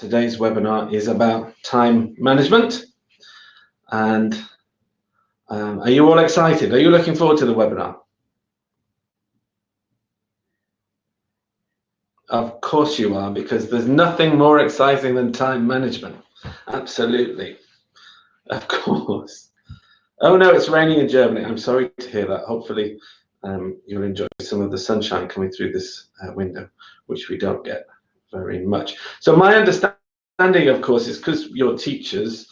Today's webinar is about time management. And are you all excited? Are you looking forward to the webinar? Of course you are, because there's nothing more exciting than time management. Absolutely. Of course. Oh no, it's raining in Germany. I'm sorry to hear that. Hopefully you'll enjoy some of the sunshine coming through this window, which we don't get very much. So my understanding, of course, is because you're teachers,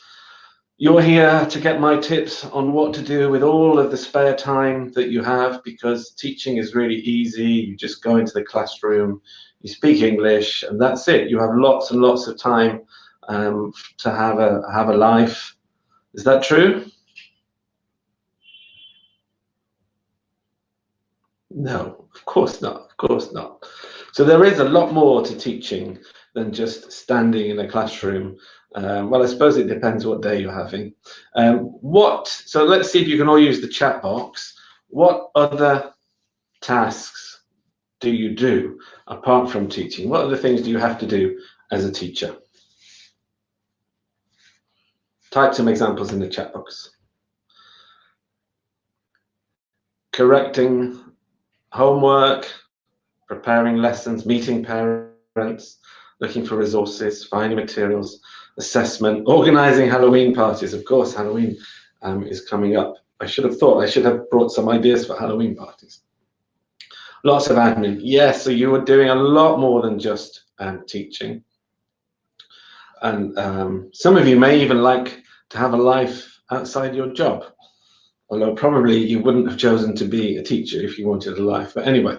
you're here to get my tips on what to do with all of the spare time that you have, because teaching is really easy. You just go into the classroom, you speak English, and that's it. You have lots and lots of time to have a life. Is that true? No, of course not. Of course not. So there is a lot more to teaching than just standing in a classroom. Well, I suppose it depends what day you're having. So let's see if you can all use the chat box. What other tasks do you do apart from teaching? What other things do you have to do as a teacher? Type some examples in the chat box. Correcting homework, preparing lessons, meeting parents, looking for resources, finding materials, assessment, organizing Halloween parties. Of course, Halloween is coming up. I should have brought some ideas for Halloween parties. Lots of admin. Yes, so you are doing a lot more than just teaching. And some of you may even like to have a life outside your job, although probably you wouldn't have chosen to be a teacher if you wanted a life. But anyway,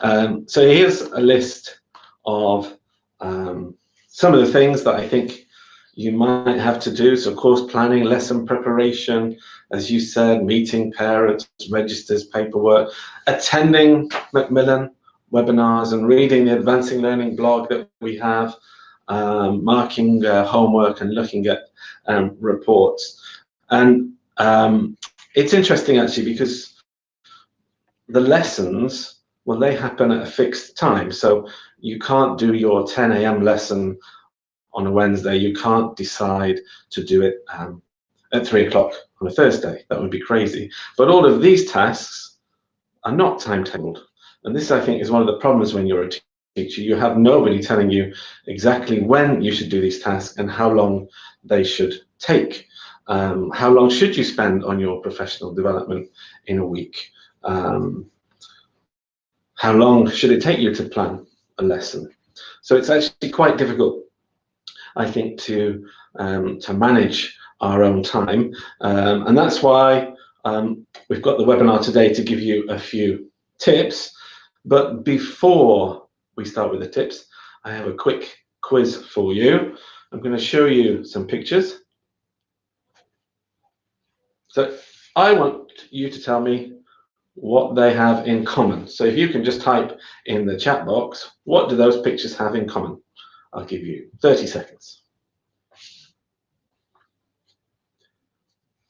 so here's a list of some of the things that I think you might have to do. So course planning, lesson preparation, as you said, meeting parents, registers, paperwork, attending Macmillan webinars and reading the Advancing Learning blog that we have, marking homework and looking at reports. And it's interesting actually, because the lessons, well, they happen at a fixed time. So you can't do your 10 a.m. lesson on a Wednesday. You can't decide to do it at 3 o'clock on a Thursday. That would be crazy. But all of these tasks are not timetabled. And this, I think, is one of the problems when you're a teacher. You have nobody telling you exactly when you should do these tasks and how long they should take. How long should you spend on your professional development in a week? How long should it take you to plan a lesson? So it's actually quite difficult, I think, to manage our own time. And that's why we've got the webinar today to give you a few tips. But before we start with the tips, I have a quick quiz for you. I'm going to show you some pictures. So I want you to tell me what they have in common. So if you can just type in the chat box, what do those pictures have in common? I'll give you 30 seconds.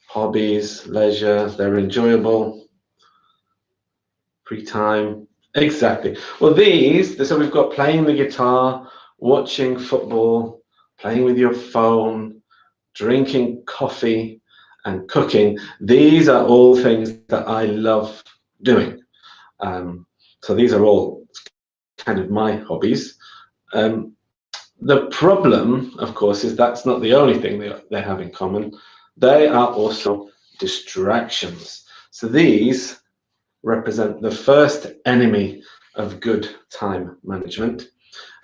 Hobbies, leisure, they're enjoyable, free time. Exactly. Well, so we've got playing the guitar, watching football, playing with your phone, drinking coffee, and cooking. These are all things that I love doing. So these are all kind of my hobbies. The problem, of course, is that's not the only thing they have in common. They are also distractions. So these represent the first enemy of good time management.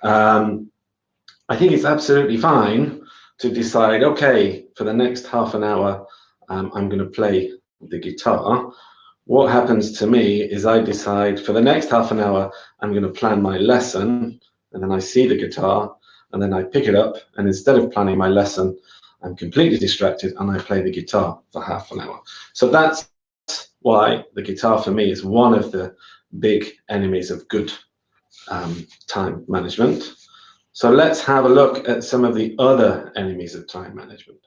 I think it's absolutely fine to decide, okay, for the next half an hour, I'm going to play the guitar. What happens to me is I decide for the next half an hour, I'm going to plan my lesson, and then I see the guitar, and then I pick it up, and instead of planning my lesson, I'm completely distracted, and I play the guitar for half an hour. So that's why the guitar for me is one of the big enemies of good time management. So let's have a look at some of the other enemies of time management.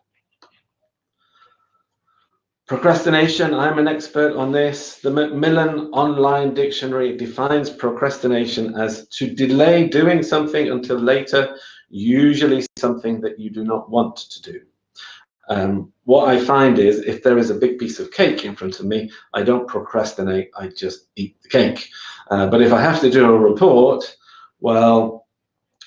Procrastination, I'm an expert on this. The Macmillan Online Dictionary defines procrastination as to delay doing something until later usually something that you do not want to do. What I find is if there is a big piece of cake in front of me, I don't procrastinate, I just eat the cake. But if I have to do a report, well,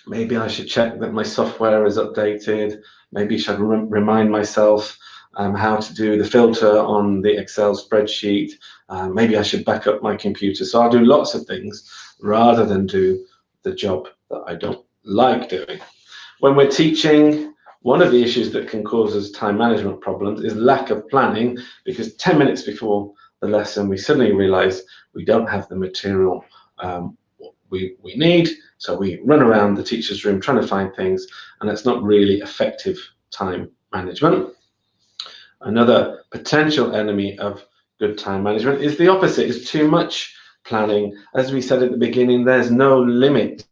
maybe I should check that my software is updated. Maybe I should remind myself how to do the filter on the Excel spreadsheet. Maybe I should back up my computer. So I'll do lots of things rather than do the job that I don't like doing. When we're teaching, one of the issues that can cause us time management problems is lack of planning, because 10 minutes before the lesson, we suddenly realize we don't have the material we need. So we run around the teacher's room trying to find things, and that's not really effective time management. Another potential enemy of good time management is the opposite, is too much planning. As we said at the beginning, there's no limit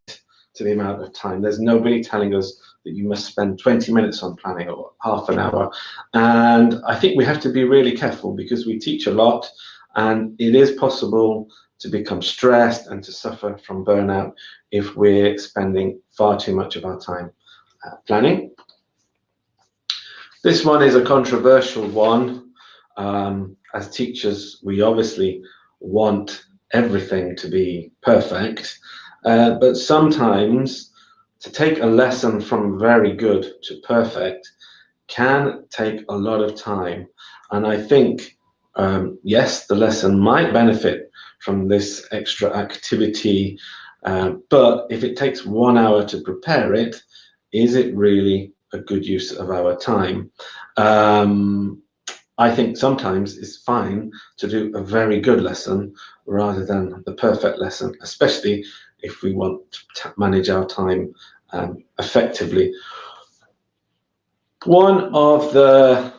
to the amount of time. There's nobody telling us that you must spend 20 minutes on planning or half an hour. And I think we have to be really careful, because we teach a lot, and it is possible to become stressed and to suffer from burnout if we're spending far too much of our time planning. This one is a controversial one. As teachers, we obviously want everything to be perfect, but sometimes to take a lesson from very good to perfect can take a lot of time. And I think, yes, the lesson might benefit from this extra activity, but if it takes 1 hour to prepare it, is it really a good use of our time? I think sometimes it's fine to do a very good lesson rather than the perfect lesson, especially if we want to manage our time effectively. One of the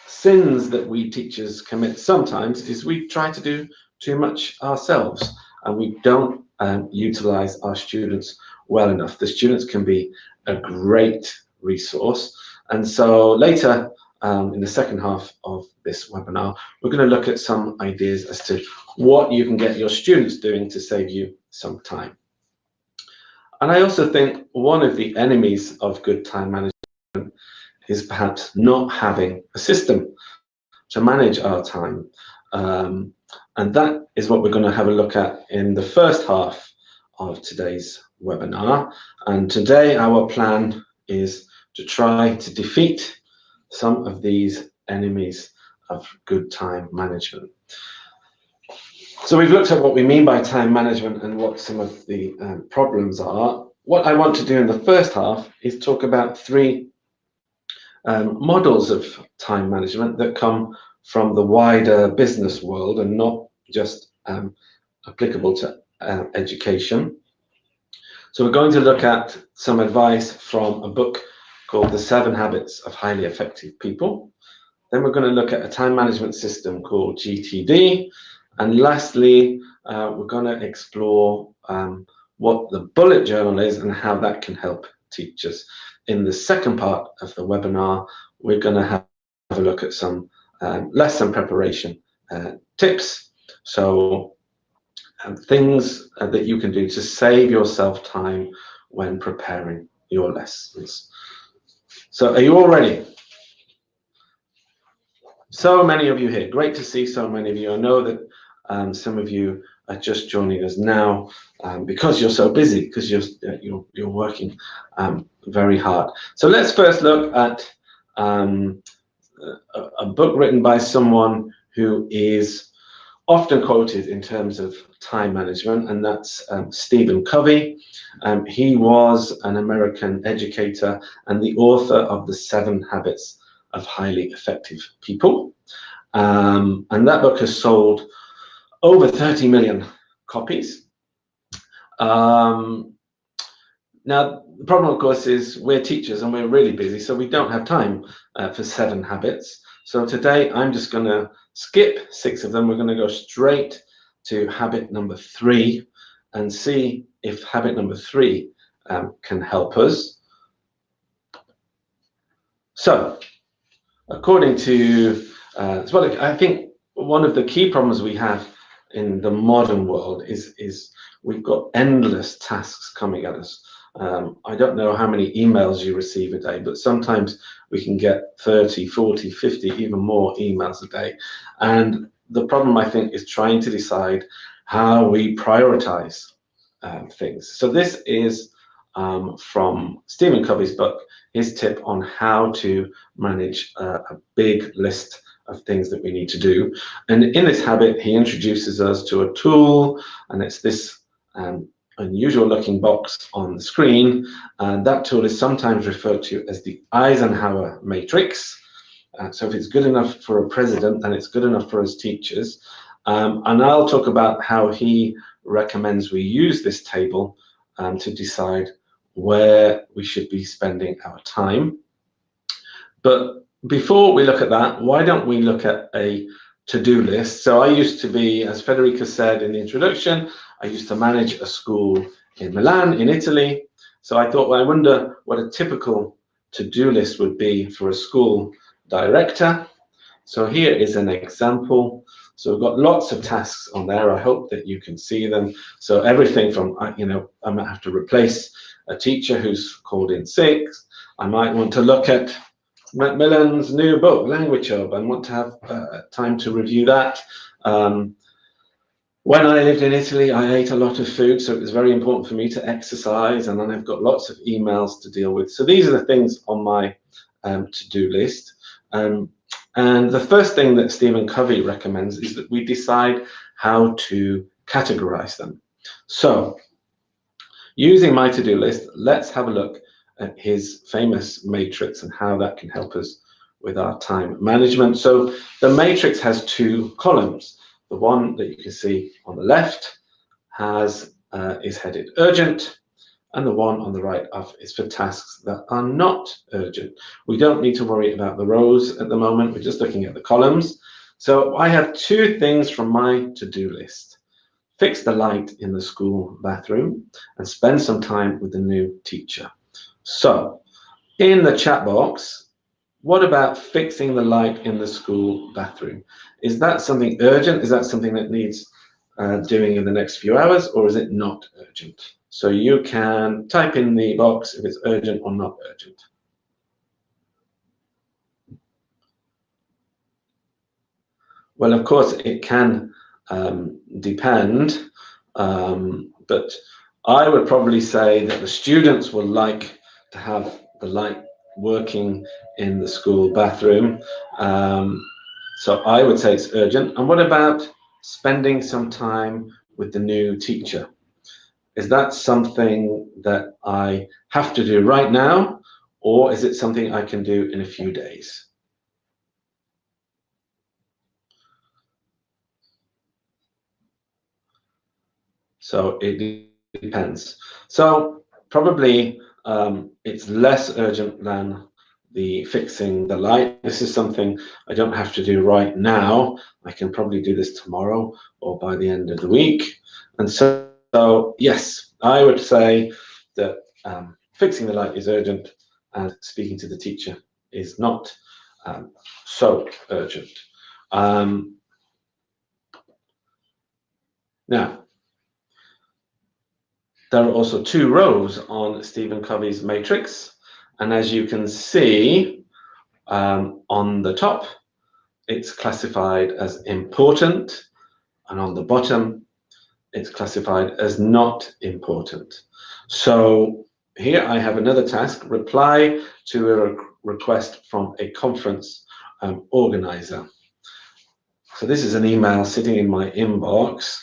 sins that we teachers commit sometimes is we try to do too much ourselves, and we don't utilize our students well enough. The students can be a great resource, and so later in the second half of this webinar, we're going to look at some ideas as to what you can get your students doing to save you some time. And I also think one of the enemies of good time management is perhaps not having a system to manage our time. And that is what we're going to have a look at in the first half of today's webinar. And today our plan is to try to defeat some of these enemies of good time management. So we've looked at what we mean by time management and what some of the problems are. What I want to do in the first half is talk about three models of time management that come from the wider business world and not just applicable to education. So we're going to look at some advice from a book called The 7 Habits of Highly Effective People. Then we're going to look at a time management system called GTD. And lastly, we're going to explore what the bullet journal is and how that can help teachers. In the second part of the webinar, we're going to have a look at some lesson preparation tips. So things that you can do to save yourself time when preparing your lessons. So are you all ready? So many of you here. Great to see so many of you. I know that some of you are just joining us now because you're so busy, because you're working very hard. So let's first look at a book written by someone who is often quoted in terms of time management, and that's Stephen Covey. He was an American educator and the author of The 7 Habits of Highly Effective People. And that book has sold over 30 million copies. Now, the problem, of course, is we're teachers and we're really busy, so we don't have time for 7 habits. So today, I'm just going to skip 6 of them. We're going to go straight to habit number 3 and see if habit number 3 can help us. So, according to, well, I think one of the key problems we have in the modern world is we've got endless tasks coming at us. I don't know how many emails you receive a day, but sometimes we can get 30, 40, 50, even more emails a day. And the problem, I think, is trying to decide how we prioritize things. So this is from Stephen Covey's book, his tip on how to manage a big list of things that we need to do. And in this habit, he introduces us to a tool, and it's this unusual looking box on the screen. And that tool is sometimes referred to as the Eisenhower matrix. So if it's good enough for a president, then it's good enough for us teachers. And I'll talk about how he recommends we use this table to decide where we should be spending our time. But before we look at that, why don't we look at a to-do list? So I used to be, as Federica said in the introduction, I used to manage a school in Milan, in Italy. So I thought, well, I wonder what a typical to-do list would be for a school director. So here is an example. So we've got lots of tasks on there. I hope that you can see them. So everything from, I might have to replace a teacher who's called in sick. I might want to look at Macmillan's new book, Language Hub, and want to have time to review that. When I lived in Italy, I ate a lot of food, so it was very important for me to exercise, and then I've got lots of emails to deal with. So these are the things on my to-do list. And the first thing that Stephen Covey recommends is that we decide how to categorize them. So using my to-do list, let's have a look at his famous matrix and how that can help us with our time management. So the matrix has two columns. The one that you can see on the left is headed urgent, and the one on the right is for tasks that are not urgent. We don't need to worry about the rows at the moment. We're just looking at the columns. So I have two things from my to-do list. Fix the light in the school bathroom and spend some time with the new teacher. So in the chat box, what about fixing the light in the school bathroom? Is that something urgent? Is that something that needs doing in the next few hours, or is it not urgent? So you can type in the box if it's urgent or not urgent. Well, of course, it can depend, but I would probably say that the students will like to have the light working in the school bathroom. So I would say it's urgent. And what about spending some time with the new teacher? Is that something that I have to do right now, or is it something I can do in a few days? So it depends. So probably it's less urgent than the fixing the light. This is something I don't have to do right now. I can probably do this tomorrow or by the end of the week. And so yes, I would say that fixing the light is urgent and speaking to the teacher is not so urgent. Now, there are also two rows on Stephen Covey's matrix. And as you can see on the top, it's classified as important. And on the bottom, it's classified as not important. So here I have another task, reply to a request from a conference organizer. So this is an email sitting in my inbox.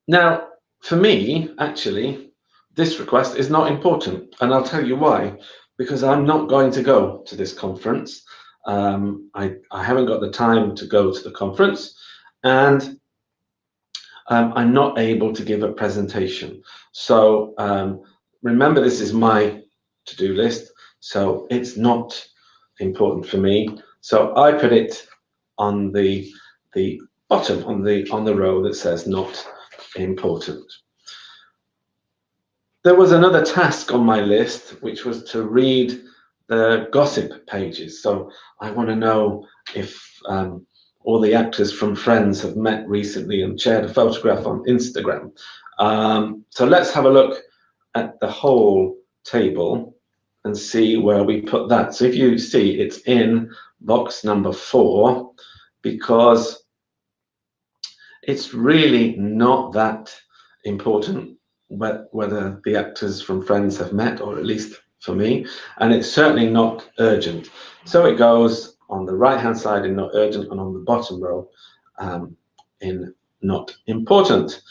Now, for me, actually, this request is not important, and I'll tell you why. Because I'm not going to go to this conference. I haven't got the time to go to the conference, and I'm not able to give a presentation. So remember, this is my to-do list, so it's not important for me. So I put it on the bottom, on the row that says not important. There was another task on my list, which was to read the gossip pages. So I want to know if all the actors from Friends have met recently and shared a photograph on Instagram. So let's have a look at the whole table and see where we put that. So if you see, it's in box number 4, because it's really not that important whether the actors from Friends have met, or at least for me, and it's certainly not urgent. So it goes on the right-hand side in not urgent, and on the bottom row in not important.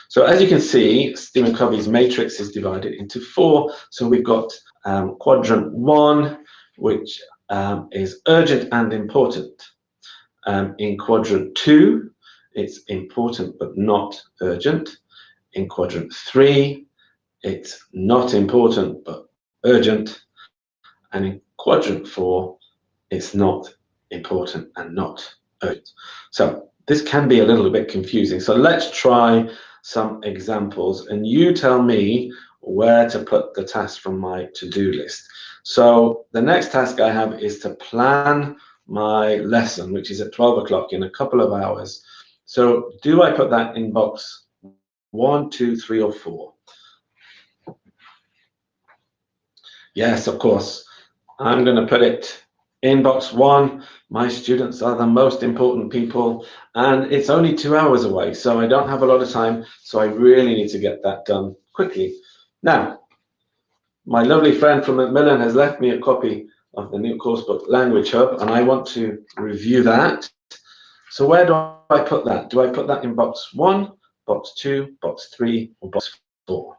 So as you can see, Stephen Covey's matrix is divided into 4. So we've got quadrant 1, which is urgent and important. In quadrant 2, it's important but not urgent. In quadrant 3, it's not important but urgent. And in quadrant 4, it's not important and not urgent. So this can be a little bit confusing. So let's try some examples, and you tell me where to put the task from my to-do list. So the next task I have is to plan my lesson, which is at 12 o'clock in a couple of hours. So do I put that in box 1, 2, 3, or 4? Yes, of course. I'm going to put it in box 1. My students are the most important people, and it's only 2 hours away, so I don't have a lot of time, so I really need to get that done quickly. Now, my lovely friend from Macmillan has left me a copy of the new course book, Language Hub, and I want to review that. So where do I put that? Do I put that in box 1, box 2, box 3, or box 4?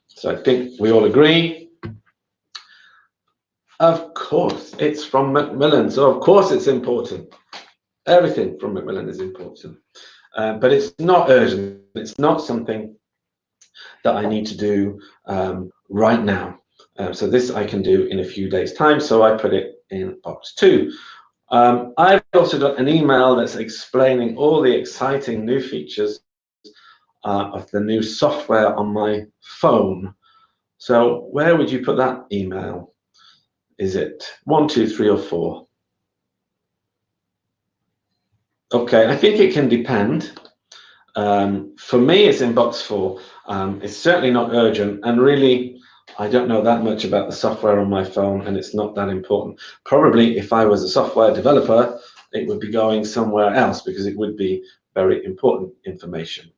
So I think we all agree. Of course, it's from Macmillan, so of course it's important. Everything from Macmillan is important, but it's not urgent. It's not something that I need to do right now. So this I can do in a few days' time, so I put it in box 2. I've also got an email that's explaining all the exciting new features of the new software on my phone. So where would you put that email? Is it 1, 2, 3, or 4? Okay, I think it can depend. For me, it's in box 4. It's certainly not urgent, and really, I don't know that much about the software on my phone, and it's not that important. Probably, if I was a software developer, it would be going somewhere else because it would be very important information.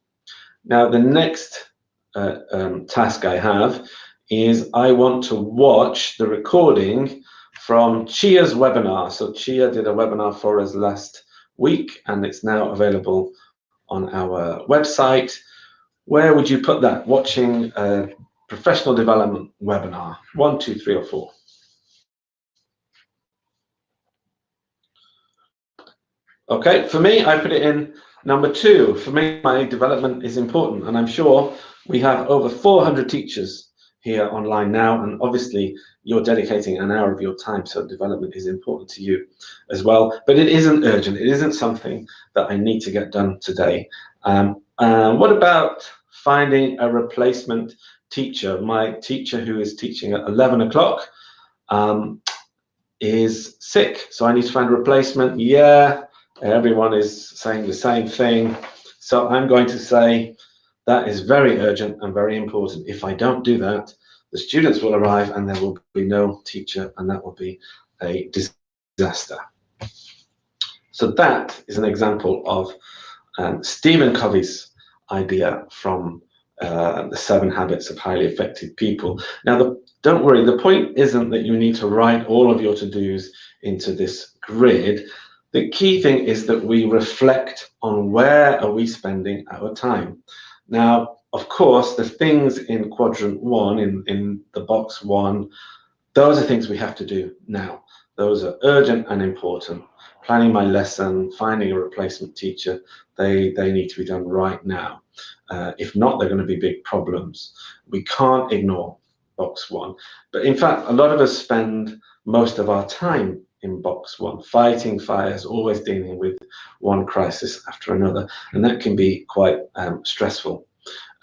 Now, the next task I have is I want to watch the recording from Chia's webinar. So Chia did a webinar for us last week, and it's now available on our website. Where would you put that? Watching a professional development webinar. 1, 2, 3, or 4? Okay, for me, I put it in number 2. For me, my development is important, and I'm sure we have over 400 teachers here online now, and obviously you're dedicating an hour of your time, so development is important to you as well. But it isn't urgent. It isn't something that I need to get done today. What about finding a replacement teacher? My teacher, who is teaching at 11 o'clock, is sick, so I need to find a replacement. Yeah, everyone is saying the same thing. So I'm going to say that is very urgent and very important. If I don't do that, the students will arrive and there will be no teacher, and that will be a disaster. So that is an example of Stephen Covey's idea from the 7 Habits of Highly Effective People. Now, don't worry, the point isn't that you need to write all of your to-dos into this grid. The key thing is that we reflect on where are we spending our time. Now, of course, the things in quadrant 1, in the box 1, those are things we have to do now. Those are urgent and important. Planning my lesson, finding a replacement teacher, they need to be done right now. If not, they're going to be big problems. We can't ignore box 1. But in fact, a lot of us spend most of our time in box 1, fighting fires, always dealing with one crisis after another, and that can be quite stressful.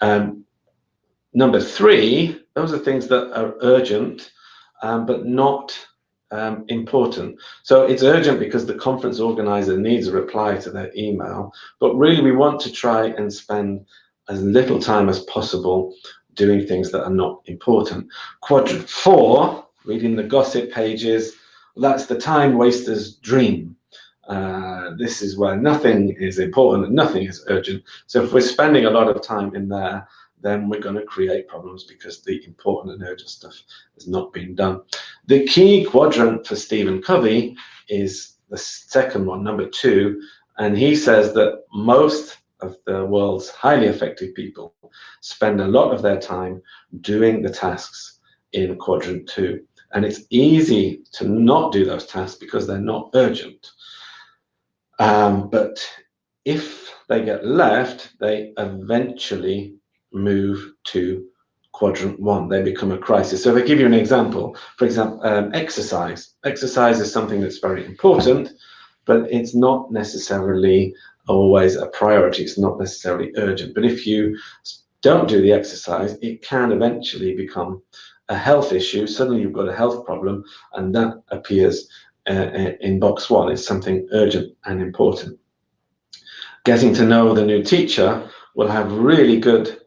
Number 3, those are things that are urgent, but not important. So it's urgent because the conference organizer needs a reply to their email, but really we want to try and spend as little time as possible doing things that are not important. Quadrant 4, reading the gossip pages, that's the time waster's dream. This is where nothing is important and nothing is urgent. So if we're spending a lot of time in there, then we're going to create problems because the important and urgent stuff has not been done. The key quadrant for Stephen Covey is the second one, number 2, and he says that most of the world's highly effective people spend a lot of their time doing the tasks in quadrant 2. And it's easy to not do those tasks because they're not urgent. But if they get left, they eventually move to quadrant 1. They become a crisis. So if I give you an example, for example, exercise. Exercise is something that's very important, but it's not necessarily always a priority. It's not necessarily urgent. But if you don't do the exercise, it can eventually become a health issue. Suddenly you've got a health problem, and that appears in box 1. It's something urgent and important. Getting to know the new teacher will have really good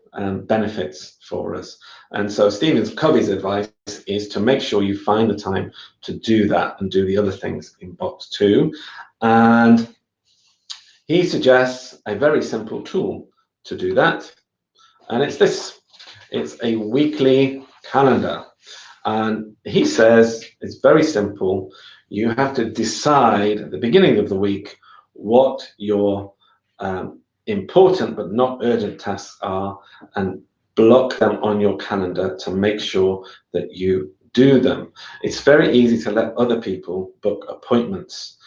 benefits for us. And so Stephen Covey's advice is to make sure you find the time to do that and do the other things in box 2. And he suggests a very simple tool to do that. And it's this. It's a weekly calendar. And he says it's very simple. You have to decide at the beginning of the week what your important but not urgent tasks are, and block them on your calendar to make sure that you do them. It's very easy to let other people book appointments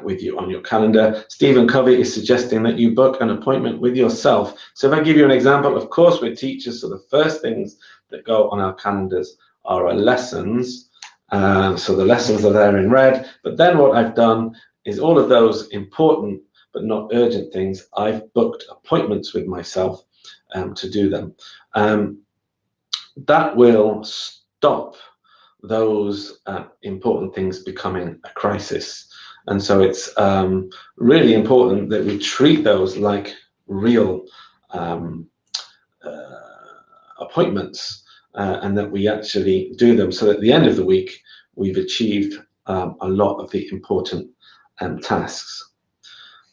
with you on your calendar. Stephen Covey is suggesting that you book an appointment with yourself. So if I give you an example, of course we're teachers, so the first things that go on our calendars are our lessons. So the lessons are there in red, but then what I've done is all of those important but not urgent things, I've booked appointments with myself to do them. That will stop those important things becoming a crisis. And so it's really important that we treat those like real appointments, and that we actually do them, so that at the end of the week we've achieved a lot of the important tasks.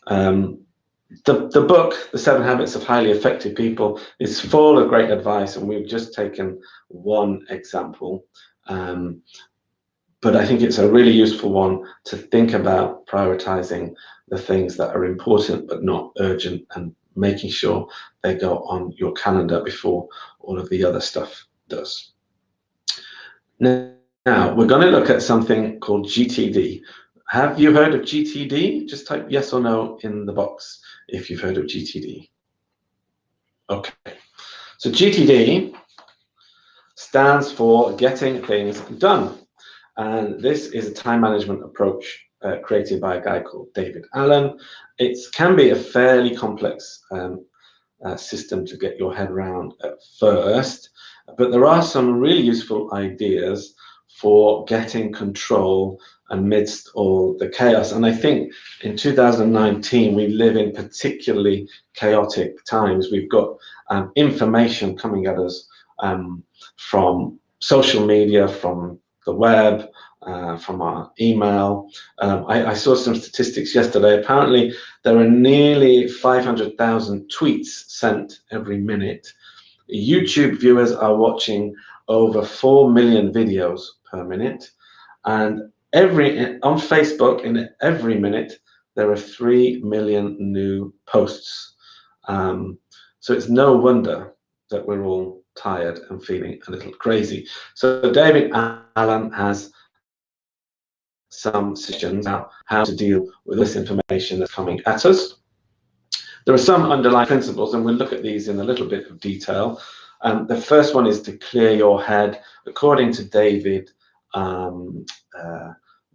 The book, The 7 Habits of Highly Effective People, is full of great advice, and we've just taken one example. But I think it's a really useful one to think about prioritizing the things that are important but not urgent, and making sure they go on your calendar before all of the other stuff does. Now we're going to look at something called GTD. Have you heard of GTD? Just type yes or no in the box if you've heard of GTD. Okay, so GTD stands for Getting Things Done. And this is a time management approach created by a guy called David Allen. It can be a fairly complex system to get your head around at first, but there are some really useful ideas for getting control amidst all the chaos. And I think in 2019 we live in particularly chaotic times. We've got information coming at us from social media, from the web, from our email. I saw some statistics yesterday. Apparently there are nearly 500,000 tweets sent every minute. YouTube viewers are watching over 4 million videos per minute, and on Facebook, in every minute there are 3 million new posts. So it's no wonder that we're all tired and feeling a little crazy. So David Allen has some suggestions about how to deal with this information that's coming at us. There are some underlying principles, and we'll look at these in a little bit of detail. The first one is to clear your head. According to David,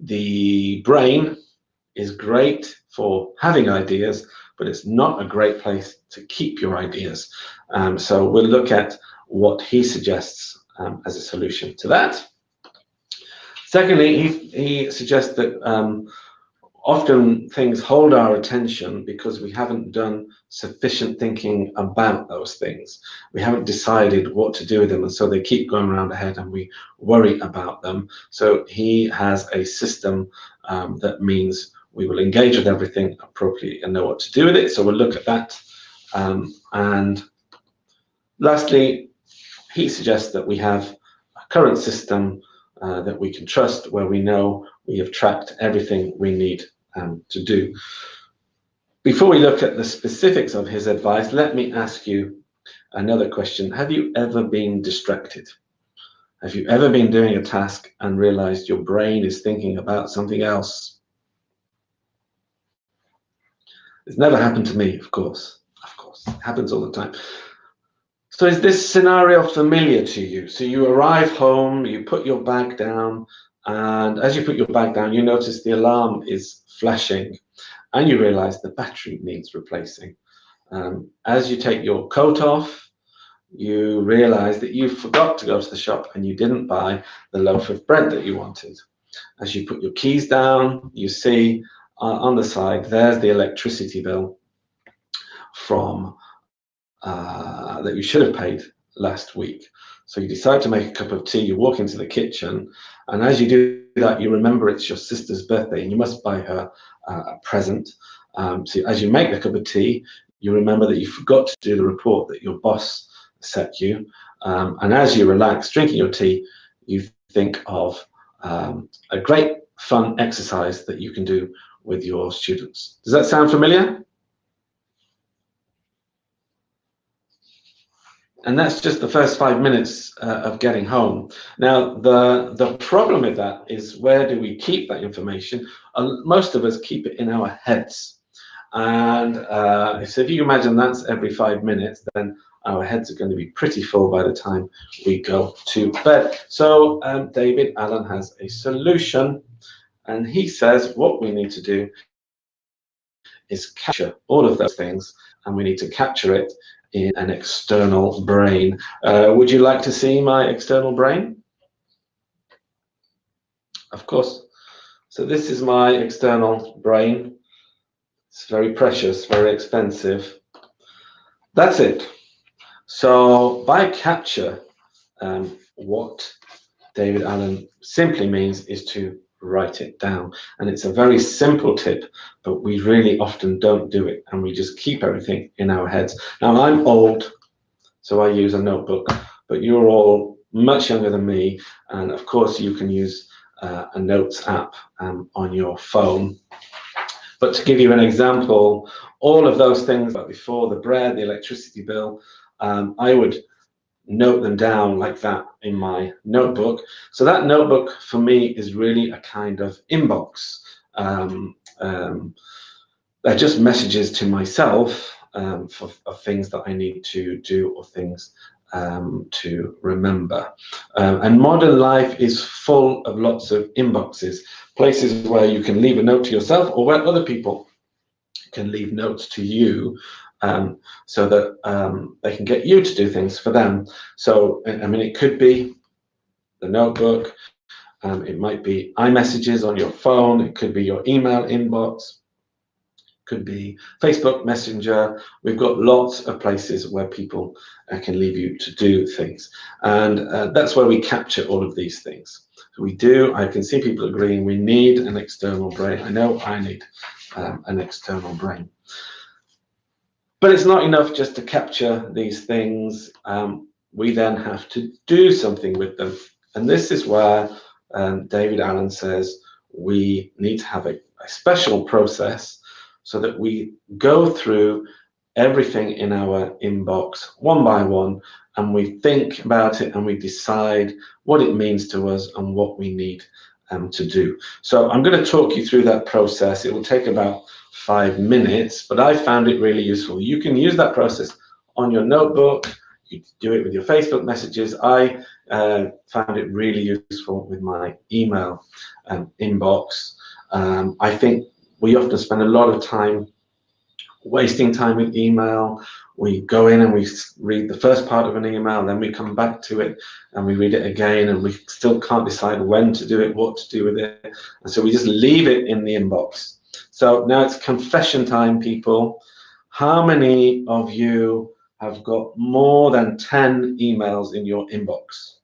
the brain is great for having ideas, but it's not a great place to keep your ideas. So we'll look at what he suggests as a solution to that. Secondly, he suggests that often things hold our attention because we haven't done sufficient thinking about those things. We haven't decided what to do with them, and so they keep going around our head and we worry about them. So he has a system that means we will engage with everything appropriately and know what to do with it. So we'll look at that. And lastly, he suggests that we have a current system that we can trust, where we know we have tracked everything we need to do. Before we look at the specifics of his advice, let me ask you another question. Have you ever been distracted? Have you ever been doing a task and realized your brain is thinking about something else? It's never happened to me, of course. Of course, it happens all the time. So is this scenario familiar to you? So you arrive home, you put your bag down, and as you put your bag down, you notice the alarm is flashing, and you realize the battery needs replacing. As you take your coat off, you realize that you forgot to go to the shop and you didn't buy the loaf of bread that you wanted. As you put your keys down, you see on the side, there's the electricity bill from that you should have paid last week. So you decide to make a cup of tea, you walk into the kitchen, and as you do that, you remember it's your sister's birthday and you must buy her a present. So as you make the cup of tea, you remember that you forgot to do the report that your boss set you. And as you relax drinking your tea, you think of a great fun exercise that you can do with your students. Does that sound familiar? And that's just the first 5 minutes of getting home. Now, the problem with that is, where do we keep that information? Most of us keep it in our heads. And so if you imagine that's every 5 minutes, then our heads are going to be pretty full by the time we go to bed. So David Allen has a solution, and he says what we need to do is capture all of those things, and we need to capture it in an external brain. Would you like to see my external brain? Of course. So this is my external brain. It's very precious, very expensive. That's it. So by capture, what David Allen simply means is to write it down. And it's a very simple tip, but we really often don't do it, and we just keep everything in our heads. Now, I'm old, so I use a notebook, but you're all much younger than me, and of course you can use a notes app on your phone. But to give you an example, all of those things like before, the bread, the electricity bill, I would note them down like that in my notebook. So that notebook for me is really a kind of inbox. They're just messages to myself of things that I need to do, or things to remember. And modern life is full of lots of inboxes, places where you can leave a note to yourself, or where other people can leave notes to you, so that they can get you to do things for them. So, I mean, it could be the notebook, it might be iMessages on your phone, it could be your email inbox, could be Facebook Messenger. We've got lots of places where people can leave you to do things. And that's where we capture all of these things. So I can see people agreeing we need an external brain. I know I need an external brain. But it's not enough just to capture these things. We then have to do something with them. And this is where David Allen says we need to have a special process, so that we go through everything in our inbox one by one, and we think about it and we decide what it means to us and what we need to do. So I'm going to talk you through that process. It will take about 5 minutes, but I found it really useful. You can use that process on your notebook. You do it with your Facebook messages. I found it really useful with my email inbox. I think we often spend a lot of time wasting time with email. We go in and we read the first part of an email, then we come back to it and we read it again, and we still can't decide when to do it, what to do with it. And so we just leave it in the inbox. So now it's confession time, people. How many of you have got more than 10 emails in your inbox?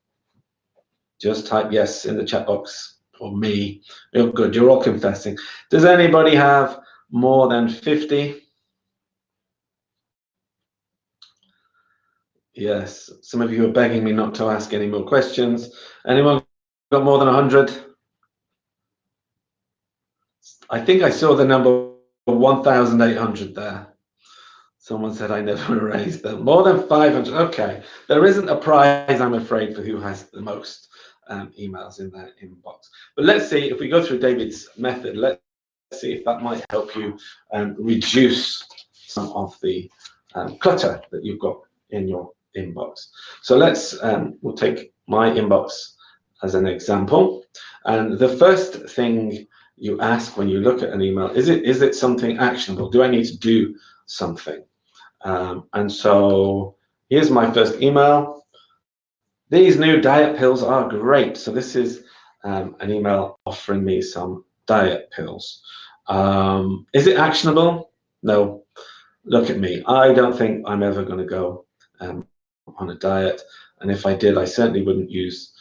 Just type yes in the chat box, or me. You're good, you're all confessing. Does anybody have more than 50? Yes, some of you are begging me not to ask any more questions. Anyone got more than 100? I think I saw the number 1,800 there. Someone said I never erased them. More than 500. Okay, there isn't a prize, I'm afraid, for who has the most emails in their inbox. But let's see, if we go through David's method, let's see if that might help you reduce some of the clutter that you've got in your inbox. So let's, we'll take my inbox as an example. And the first thing you ask when you look at an email, is it something actionable? Do I need to do something? And so here's my first email. These new diet pills are great. So this is an email offering me some diet pills. Is it actionable? No. Look at me. I don't think I'm ever going to go on a diet. And if I did, I certainly wouldn't use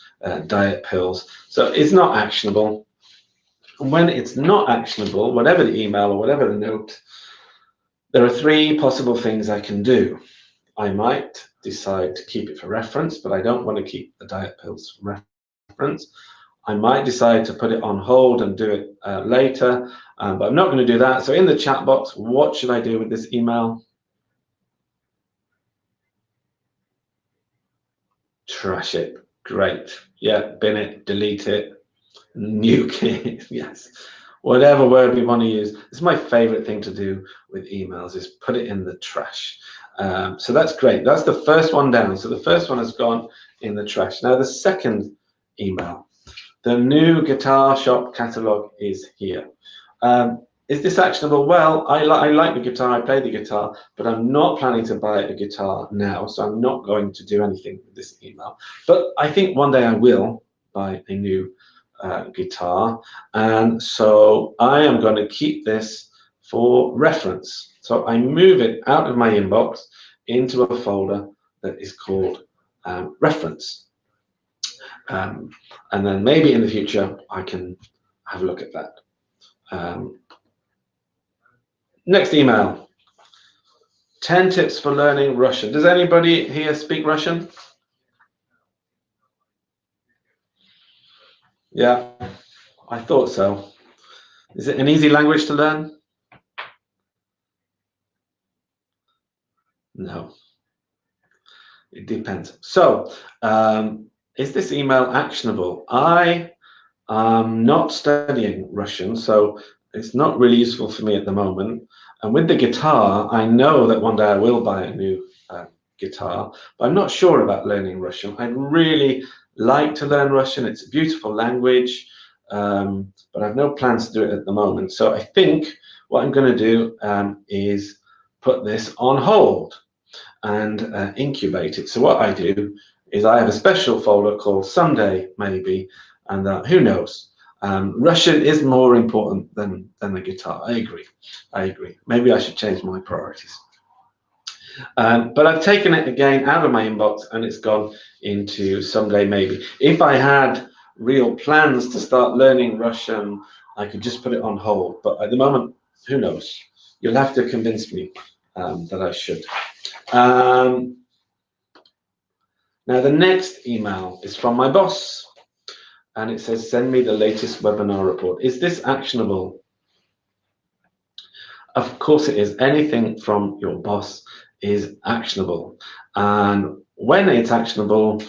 diet pills. So it's not actionable. And when it's not actionable, whatever the email or whatever the note, there are three possible things I can do. I might decide to keep it for reference, but I don't want to keep the diet pills for reference. I might decide to put it on hold and do it later, but I'm not going to do that. So in the chat box, what should I do with this email? Trash it. Great. Yeah, bin it, delete it, nuke it. Yes. Whatever word we want to use. It's my favorite thing to do with emails, is put it in the trash. So that's great. That's the first one down. So the first one has gone in the trash. Now the second email. The new guitar shop catalog is here. Is this actionable? Well, I like the guitar, I play the guitar, but I'm not planning to buy a guitar now, so I'm not going to do anything with this email. But I think one day I will buy a new guitar, and so I am going to keep this for reference. So I move it out of my inbox into a folder that is called reference. And then maybe in the future I can have a look at that. Next email. 10 tips for learning Russian. Does anybody here speak Russian? Yeah, I thought so. Is it an easy language to learn? No. It depends. So, is this email actionable? I am not studying Russian, so it's not really useful for me at the moment. And with the guitar, I know that one day I will buy a new guitar, but I'm not sure about learning Russian. I'd really like to learn Russian. It's a beautiful language, but I've no plans to do it at the moment. So I think what I'm going to do is put this on hold and incubate it. So what I do is I have a special folder called Someday Maybe, and who knows? Russian is more important than the guitar. I agree. Maybe I should change my priorities. But I've taken it again out of my inbox and it's gone into Someday Maybe. If I had real plans to start learning Russian, I could just put it on hold. But at the moment, who knows? You'll have to convince me that I should. Now the next email is from my boss. And it says, send me the latest webinar report. Is this actionable? Of course it is. Anything from your boss is actionable. And when it's actionable,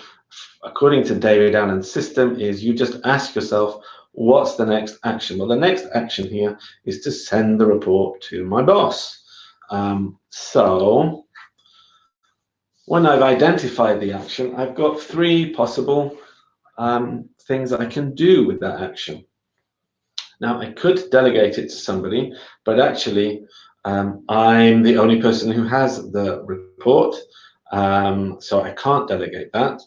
according to David Allen's system, is you just ask yourself, what's the next action? Well, the next action here is to send the report to my boss. So when I've identified the action, I've got three possible things that I can do with that action. Now, I could delegate it to somebody, but actually, I'm the only person who has the report, so I can't delegate that.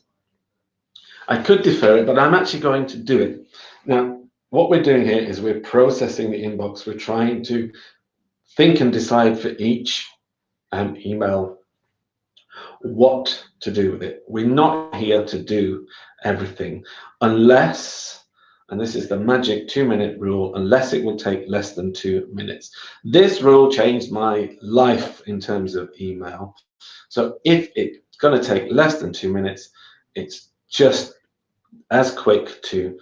I could defer it, but I'm actually going to do it. Now, what we're doing here is we're processing the inbox. We're trying to think and decide for each email what to do with it. We're not here to do everything unless, and this is the magic 2-minute rule, unless it will take less than 2 minutes. This rule changed my life in terms of email. So if it's going to take less than 2 minutes, it's just as quick to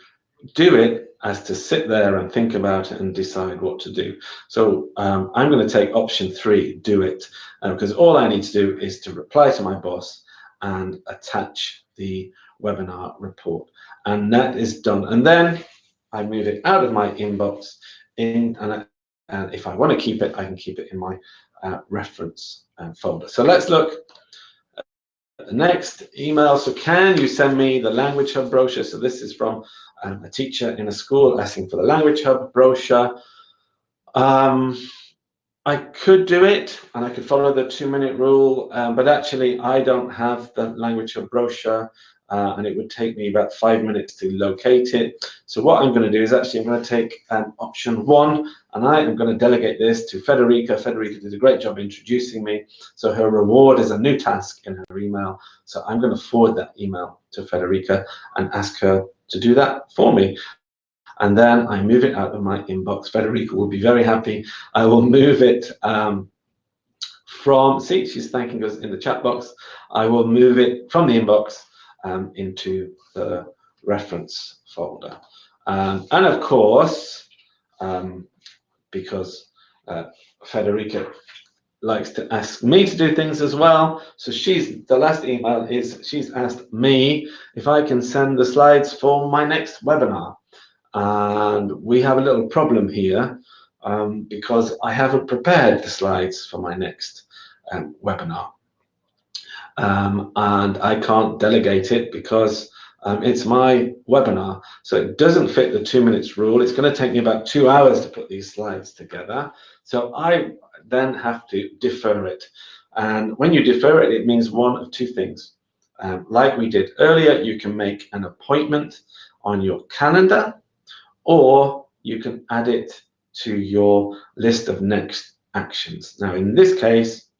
do it as to sit there and think about it and decide what to do. So I'm going to take option 3, do it, because all I need to do is to reply to my boss and attach the webinar report, and that is done. And then I move it out of my inbox and if I want to keep it, I can keep it in my reference folder. So let's look at the next email. So can you send me the Language Hub brochure? So this is from a teacher in a school asking for the Language Hub brochure. I could do it and I could follow the 2-minute rule, but actually I don't have the Language Hub brochure and it would take me about 5 minutes to locate it. So what I'm going to do is actually I'm going to take option 1 and I am going to delegate this to Federica. Federica did a great job introducing me. So her reward is a new task in her email. So I'm going to forward that email to Federica and ask her to do that for me. And then I move it out of my inbox. Federica will be very happy. I will move it from, see, she's thanking us in the chat box. I will move it from the inbox into the reference folder. And of course, because Federica likes to ask me to do things as well. So the last email is she's asked me if I can send the slides for my next webinar. And we have a little problem here because I haven't prepared the slides for my next webinar. And I can't delegate it because it's my webinar. So it doesn't fit the 2 minutes rule. It's going to take me about 2 hours to put these slides together. So I then have to defer it. And when you defer it, it means one of two things. Like we did earlier, you can make an appointment on your calendar, or you can add it to your list of next actions. Now, in this case,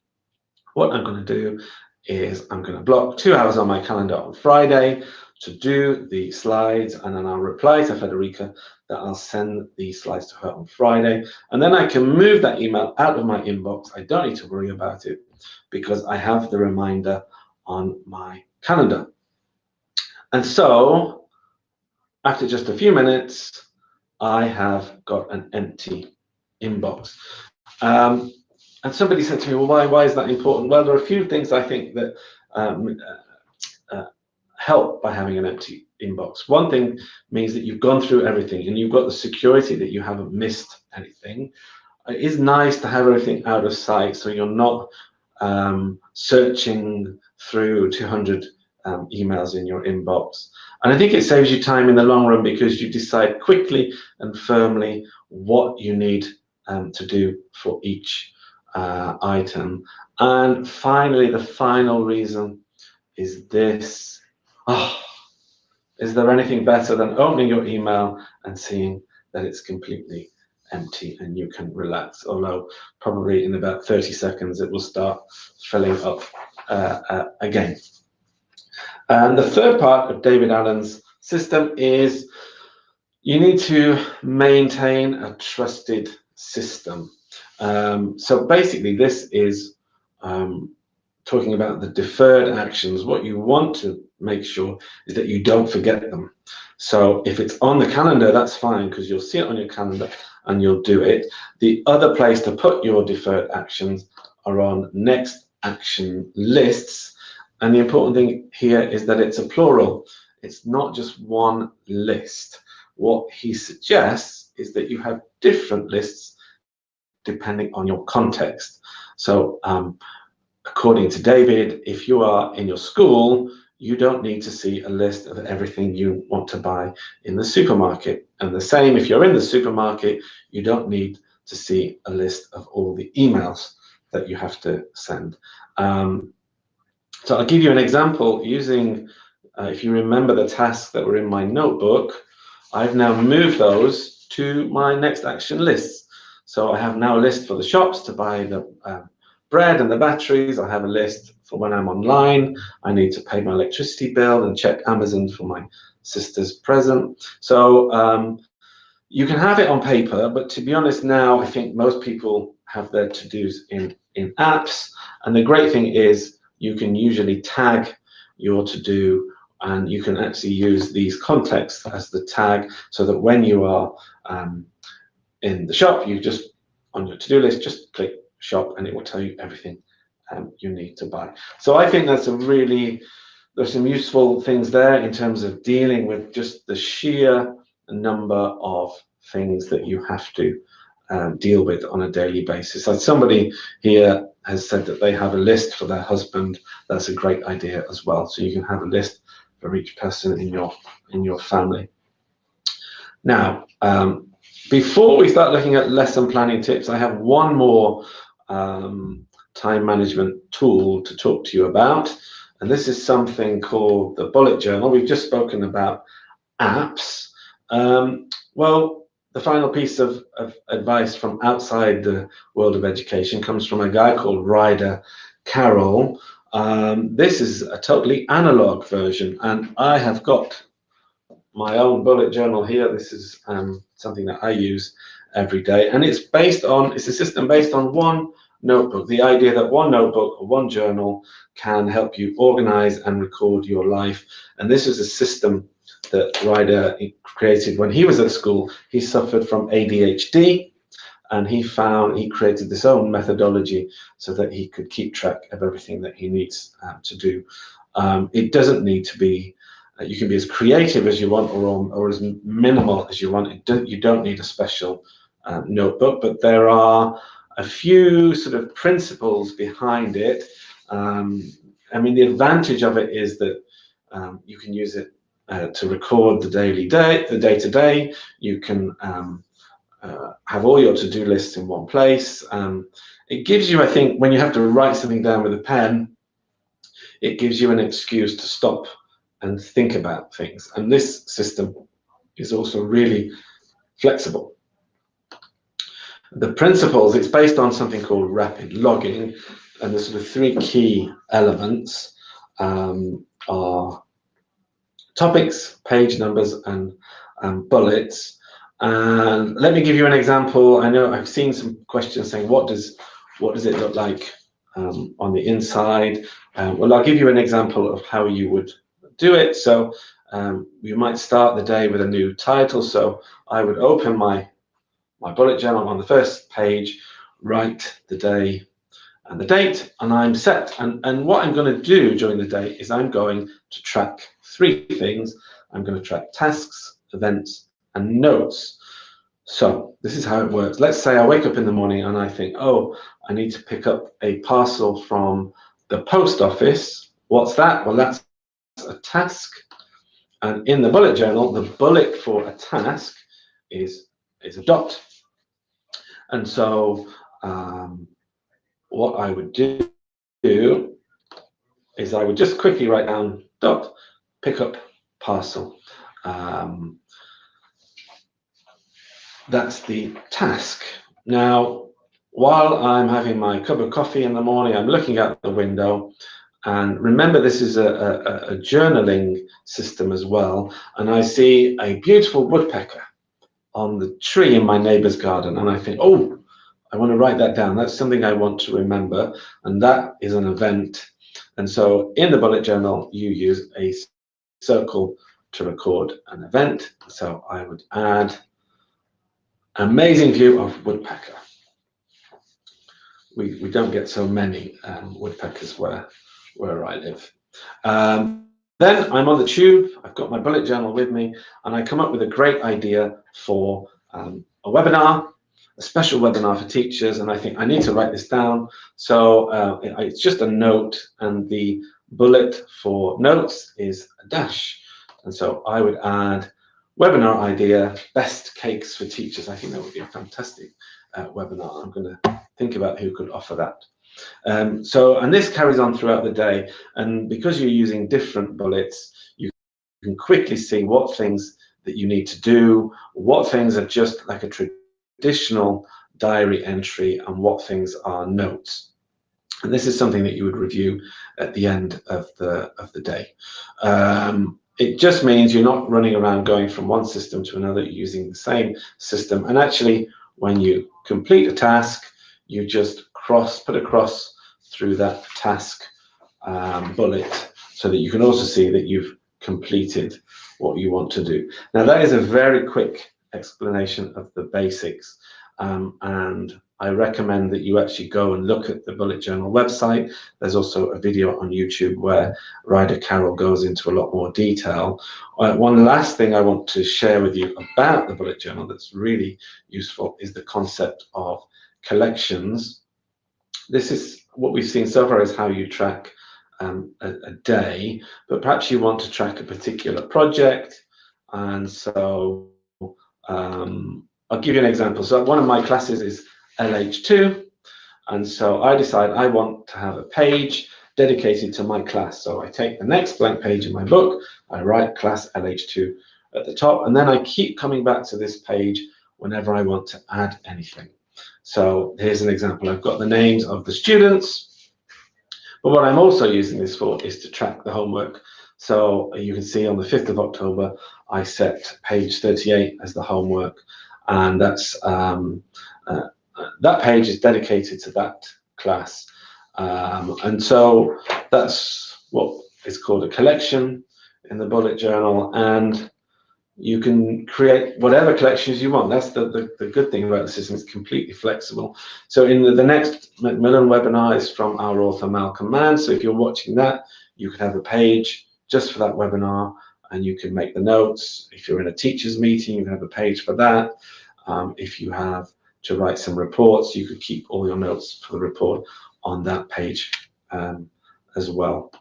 what I'm going to do is I'm going to block 2 hours on my calendar on Friday to do the slides, and then I'll reply to Federica that I'll send the slides to her on Friday. And then I can move that email out of my inbox. I don't need to worry about it because I have the reminder on my calendar. And so after just a few minutes, I have got an empty inbox. And somebody said to me, well, why is that important? Well, there are a few things I think that help by having an empty inbox. One thing means that you've gone through everything and you've got the security that you haven't missed anything. It is nice to have everything out of sight so you're not searching through 200 emails in your inbox. And I think it saves you time in the long run because you decide quickly and firmly what you need to do for each item. And finally, the final reason is this. Oh, is there anything better than opening your email and seeing that it's completely empty and you can relax? Although probably in about 30 seconds it will start filling up again. And the third part of David Allen's system is you need to maintain a trusted system. So basically this is talking about the deferred actions. What you want to make sure is that you don't forget them. So if it's on the calendar, that's fine because you'll see it on your calendar and you'll do it. The other place to put your deferred actions are on next action lists. And the important thing here is that it's a plural. It's not just one list. What he suggests is that you have different lists depending on your context. So according to David, if you are in your school, you don't need to see a list of everything you want to buy in the supermarket. And the same, if you're in the supermarket, you don't need to see a list of all the emails that you have to send. So I'll give you an example using, if you remember the tasks that were in my notebook, I've now moved those to my next action lists. So I have now a list for the shops to buy the bread and the batteries. I have a list for when I'm online. I need to pay my electricity bill and check Amazon for my sister's present. So you can have it on paper, but to be honest now, I think most people have their to-dos in apps. And the great thing is you can usually tag your to-do, and you can actually use these contexts as the tag, so that when you are in the shop, you just, on your to-do list, just click shop and it will tell you everything you need to buy. So I think that's there's some useful things there in terms of dealing with just the sheer number of things that you have to deal with on a daily basis. Like somebody here has said that they have a list for their husband. That's a great idea as well. So you can have a list for each person in your family. Now, before we start looking at lesson planning tips, I have one more time management tool to talk to you about. And this is something called the bullet journal. We've just spoken about apps. Well, the final piece of advice from outside the world of education comes from a guy called Ryder Carroll. This is a totally analog version, and I have got my own bullet journal here. This is something that I use every day, and it's a system based on one notebook. The idea that one notebook or one journal can help you organize and record your life. And this is a system that Ryder created when he was at school. He suffered from ADHD, and he created this own methodology so that he could keep track of everything that he needs to do. It doesn't need to be, you can be as creative as you want or as minimal as you want. You don't need a special notebook, but there are a few sort of principles behind it. I mean, the advantage of it is that you can use it to record the day-to-day. You can have all your to-do lists in one place. It gives you, I think, when you have to write something down with a pen, it gives you an excuse to stop and think about things. And this system is also really flexible. The principles, it's based on something called rapid logging, and the sort of three key elements are topics, page numbers, and bullets. And let me give you an example. I know I've seen some questions saying, what does it look like on the inside? Well, I'll give you an example of how you would do it. So you might start the day with a new title. So I would open my bullet journal on the first page, write the day and the date, and I'm set. And what I'm going to do during the day is I'm going to track three things. I'm going to track tasks, events, and notes. So this is how it works. Let's say I wake up in the morning and I think, oh, I need to pick up a parcel from the post office. What's that? Well, that's a task. And in the bullet journal, the bullet for a task is a dot. And so what I would do is I would just quickly write down dot, pick up parcel. That's the task. Now, while I'm having my cup of coffee in the morning, I'm looking out the window, and remember this is a journaling system as well, and I see a beautiful woodpecker on the tree in my neighbor's garden, and I think, oh, I want to write that down. That's something I want to remember, and that is an event. And so in the bullet journal, you use a circle to record an event. So I would add amazing view of woodpecker. We don't get so many woodpeckers where I live. Then I'm on the tube, I've got my bullet journal with me, and I come up with a great idea for a webinar, a special webinar for teachers, and I think I need to write this down. So it's just a note, and the bullet for notes is a dash. And so I would add webinar idea, best cakes for teachers. I think that would be a fantastic webinar. I'm going to think about who could offer that. And this carries on throughout the day, and because you're using different bullets, you can quickly see what things that you need to do, what things are just like a traditional diary entry, and what things are notes. And this is something that you would review at the end of the day. It just means you're not running around going from one system to another using the same system. And actually, when you complete a task, you just put a cross through that task bullet, so that you can also see that you've completed what you want to do. Now, that is a very quick explanation of the basics, and I recommend that you actually go and look at the bullet journal website. There's also a video on YouTube where Ryder Carroll goes into a lot more detail. One last thing I want to share with you about the bullet journal that's really useful is the concept of collections. This is what we've seen so far, is how you track a day, but perhaps you want to track a particular project. And so I'll give you an example. So one of my classes is LH2, and so I decide I want to have a page dedicated to my class. So I take the next blank page in my book, I write class LH2 at the top, and then I keep coming back to this page whenever I want to add anything. So here's an example. I've got the names of the students, but what I'm also using this for is to track the homework. So you can see on the 5th of October, I set page 38 as the homework, and that's that page is dedicated to that class. And so that's what is called a collection in the bullet journal, and you can create whatever collections you want. That's the good thing about the system. It's completely flexible. So in the next Macmillan webinar is from our author Malcolm Mann. So if you're watching that, you could have a page just for that webinar, and you can make the notes. If you're in a teacher's meeting, you can have a page for that. If you have to write some reports, you could keep all your notes for the report on that page as well.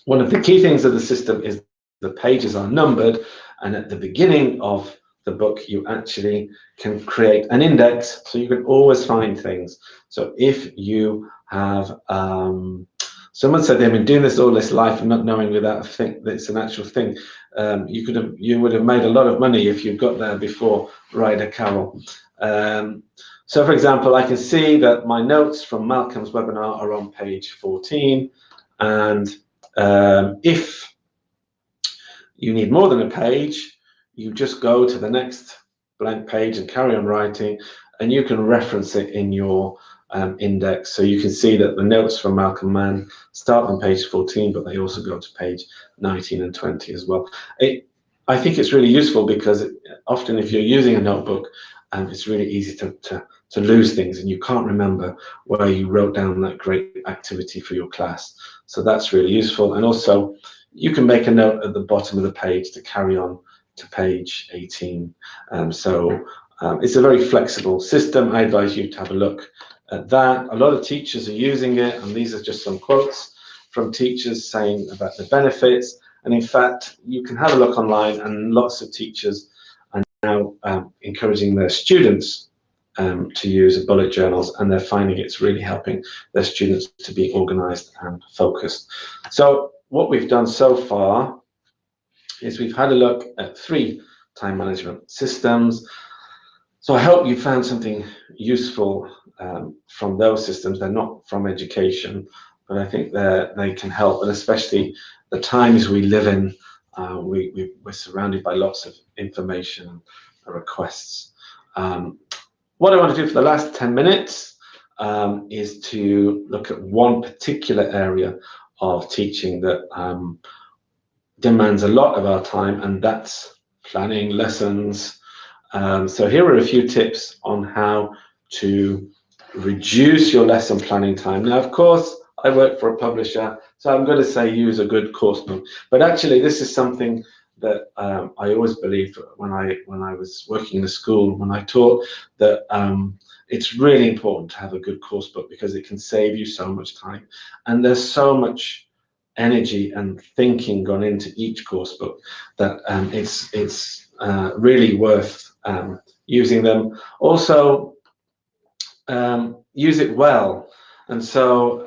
One of the key things of the system is the pages are numbered, and at the beginning of the book you actually can create an index, so you can always find things. So if you have someone said they've been doing this all this life and not knowing without a think that it's an actual thing. You would have made a lot of money if you got there before Ryder Carroll. So for example, I can see that my notes from Malcolm's webinar are on page 14, and if you need more than a page, you just go to the next blank page and carry on writing, and you can reference it in your index. So you can see that the notes from Malcolm Mann start on page 14, but they also go to page 19 and 20 as well. I think it's really useful because often if you're using a notebook, it's really easy to lose things, and you can't remember where you wrote down that great activity for your class. So that's really useful. And also you can make a note at the bottom of the page to carry on to page 18. It's a very flexible system. I advise you to have a look at that. A lot of teachers are using it, and these are just some quotes from teachers saying about the benefits. And in fact, you can have a look online, and lots of teachers are now encouraging their students to use bullet journals, and they're finding it's really helping their students to be organized and focused. So what we've done so far is we've had a look at 3 time management systems. So I hope you found something useful from those systems. They're not from education, but I think they can help, and especially the times we live in, we're surrounded by lots of information and requests. What I want to do for the last 10 minutes is to look at one particular area of teaching that demands a lot of our time, and that's planning lessons. So here are a few tips on how to reduce your lesson planning time. Now, of course, I work for a publisher, so I'm going to say use a good course book. But actually, this is something that I always believed when I was working in a school, when I taught, that it's really important to have a good course book because it can save you so much time. And there's so much energy and thinking gone into each course book that it's really worth using them. Also, use it well. And so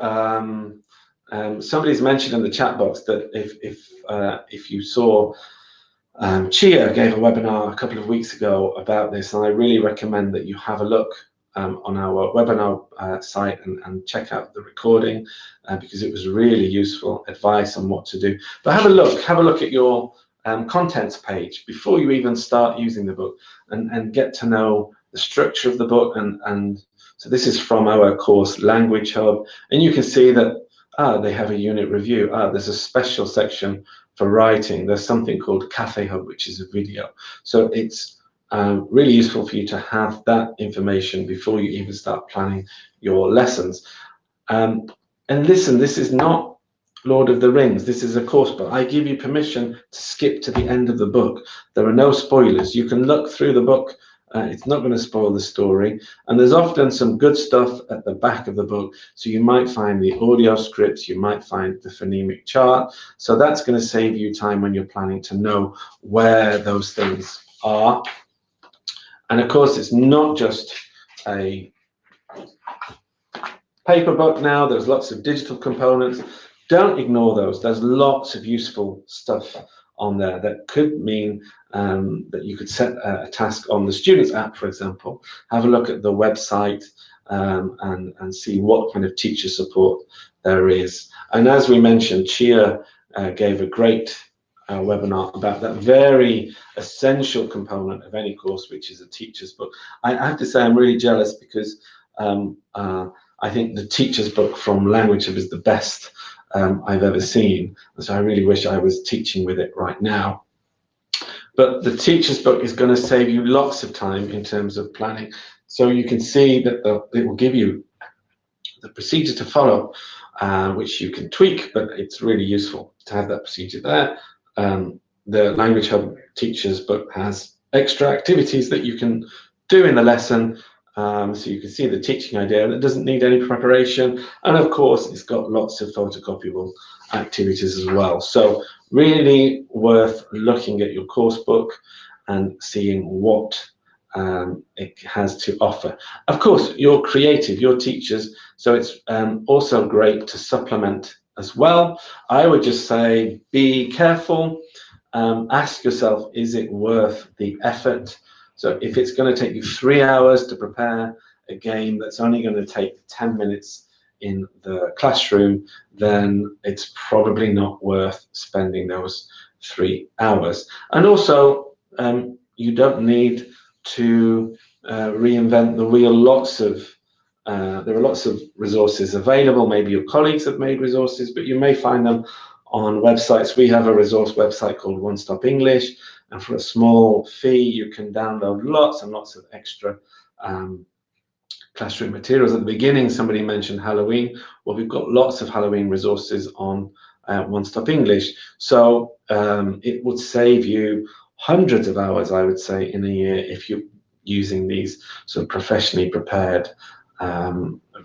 somebody's mentioned in the chat box that if you saw Chia gave a webinar a couple of weeks ago about this, and I really recommend that you have a look on our webinar site and check out the recording because it was really useful advice on what to do. But have a look at your contents page before you even start using the book, and get to know the structure of the book. And so this is from our course Language Hub, and you can see that they have a unit review. There's a special section for writing. There's something called Cafe Hub, which is a video. So it's really useful for you to have that information before you even start planning your lessons. And listen, this is not Lord of the Rings. This is a course book. I give you permission to skip to the end of the book. There are no spoilers. You can look through the book. It's not going to spoil the story. And there's often some good stuff at the back of the book. So you might find the audio scripts, you might find the phonemic chart. So that's going to save you time when you're planning to know where those things are. And of course, it's not just a paper book now. There's lots of digital components. Don't ignore those. There's lots of useful stuff on there that could mean that you could set a task on the Students app, for example. Have a look at the website and see what kind of teacher support there is. And as we mentioned, Chia gave a great webinar about that very essential component of any course, which is a teacher's book. I have to say I'm really jealous because I think the teacher's book from Language Hub is the best I've ever seen. And so I really wish I was teaching with it right now. But the teacher's book is going to save you lots of time in terms of planning. So you can see that it will give you the procedure to follow, which you can tweak, but it's really useful to have that procedure there. The Language Hub teacher's book has extra activities that you can do in the lesson. So you can see the teaching idea that doesn't need any preparation. And of course, it's got lots of photocopiable activities as well. So really worth looking at your course book and seeing what it has to offer. Of course, you're creative, you're teachers, so it's also great to supplement as well. I would just say be careful. Ask yourself, is it worth the effort? So if it's going to take you 3 hours to prepare a game that's only going to take 10 minutes in the classroom, then it's probably not worth spending those 3 hours. And also, you don't need to reinvent the wheel. There are lots of resources available. Maybe your colleagues have made resources, but you may find them on websites. We have a resource website called One Stop English, and for a small fee, you can download lots and lots of extra classroom materials. At the beginning, somebody mentioned Halloween. Well, we've got lots of Halloween resources on One Stop English. So it would save you hundreds of hours, I would say, in a year if you're using these sort of professionally prepared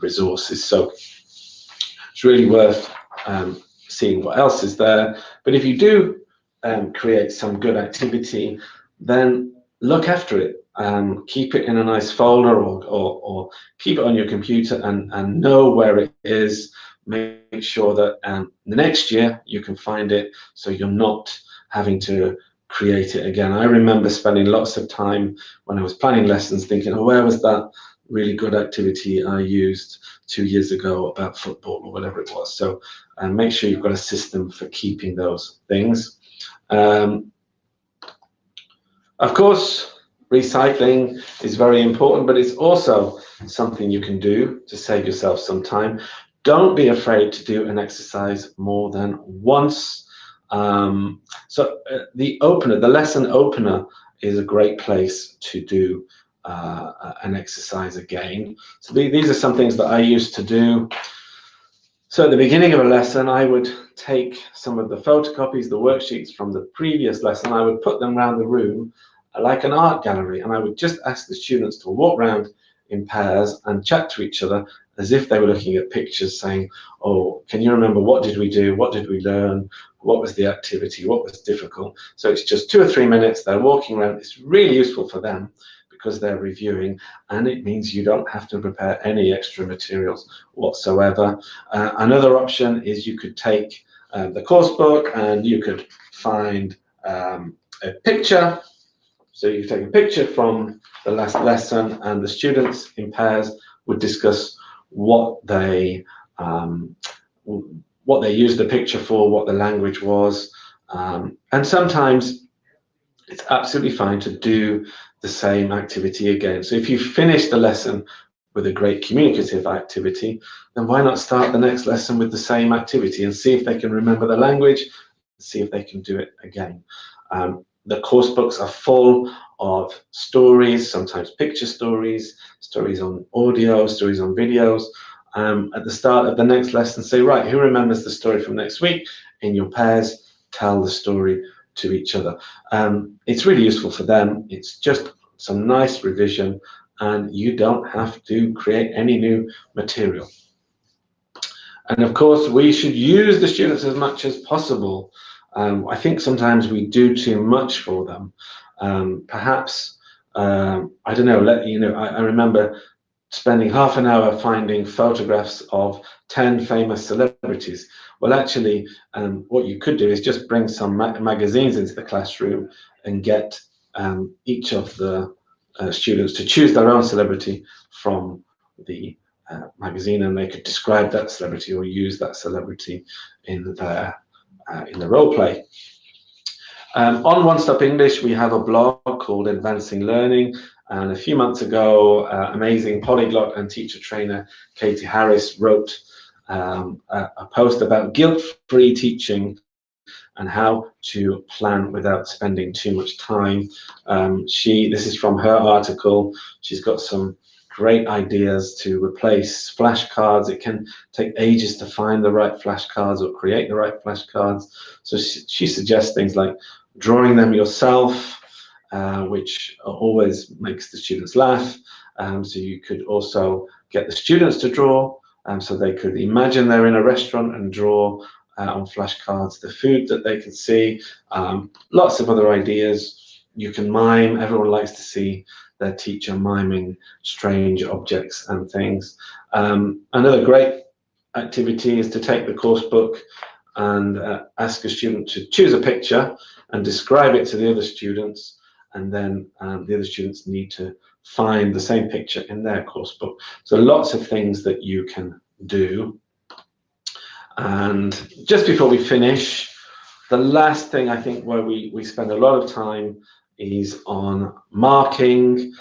resources. So it's really worth seeing what else is there. But if you do create some good activity, then look after it. Keep it in a nice folder or keep it on your computer and know where it is. Make sure that the next year you can find it so you're not having to create it again. I remember spending lots of time when I was planning lessons thinking, oh, where was that really good activity I used 2 years ago about football or whatever it was. So make sure you've got a system for keeping those things. Of course, recycling is very important, but it's also something you can do to save yourself some time. Don't be afraid to do an exercise more than once. The lesson opener is a great place to do an exercise again. So these are some things that I used to do. So at the beginning of a lesson, I would take some of the photocopies, the worksheets from the previous lesson, I would put them around the room like an art gallery, and I would just ask the students to walk around in pairs and chat to each other as if they were looking at pictures, saying, oh, can you remember, what did we do? What did we learn? What was the activity? What was difficult? So it's just 2 or 3 minutes. They're walking around. It's really useful for them because they're reviewing, and it means you don't have to prepare any extra materials whatsoever. Another option is you could take the course book and you could find a picture. So you take a picture from the last lesson, and the students in pairs would discuss what they used the picture for, what the language was, and sometimes it's absolutely fine to do the same activity again. So if you finish the lesson with a great communicative activity, then why not start the next lesson with the same activity and see if they can remember the language, see if they can do it again. The course books are full of stories, sometimes picture stories, stories on audio, stories on videos. At the start of the next lesson, say, right, who remembers the story from next week? In your pairs, tell the story to each other. It's really useful for them. It's just some nice revision, and you don't have to create any new material. And of course, we should use the students as much as possible. I think sometimes we do too much for them. Perhaps, I don't know, I remember spending half an hour finding photographs of 10 famous celebrities. Well, actually, what you could do is just bring some magazines into the classroom and get each of the students to choose their own celebrity from the magazine, and they could describe that celebrity or use that celebrity in the role play. On One Stop English, we have a blog called Advancing Learning, and a few months ago, amazing polyglot and teacher trainer Katie Harris wrote a post about guilt-free teaching and how to plan without spending too much time. This is from her article. She's got some great ideas to replace flashcards. It can take ages to find the right flashcards or create the right flashcards. So she suggests things like drawing them yourself, which always makes the students laugh. So you could also get the students to draw, so they could imagine they're in a restaurant and draw on flashcards the food that they can see. Lots of other ideas. You can mime. Everyone likes to see their teacher miming strange objects and things. Another great activity is to take the course book and ask a student to choose a picture and describe it to the other students, and then the other students need to find the same picture in their course book. So lots of things that you can do. And just before we finish, the last thing I think where we spend a lot of time is on marking.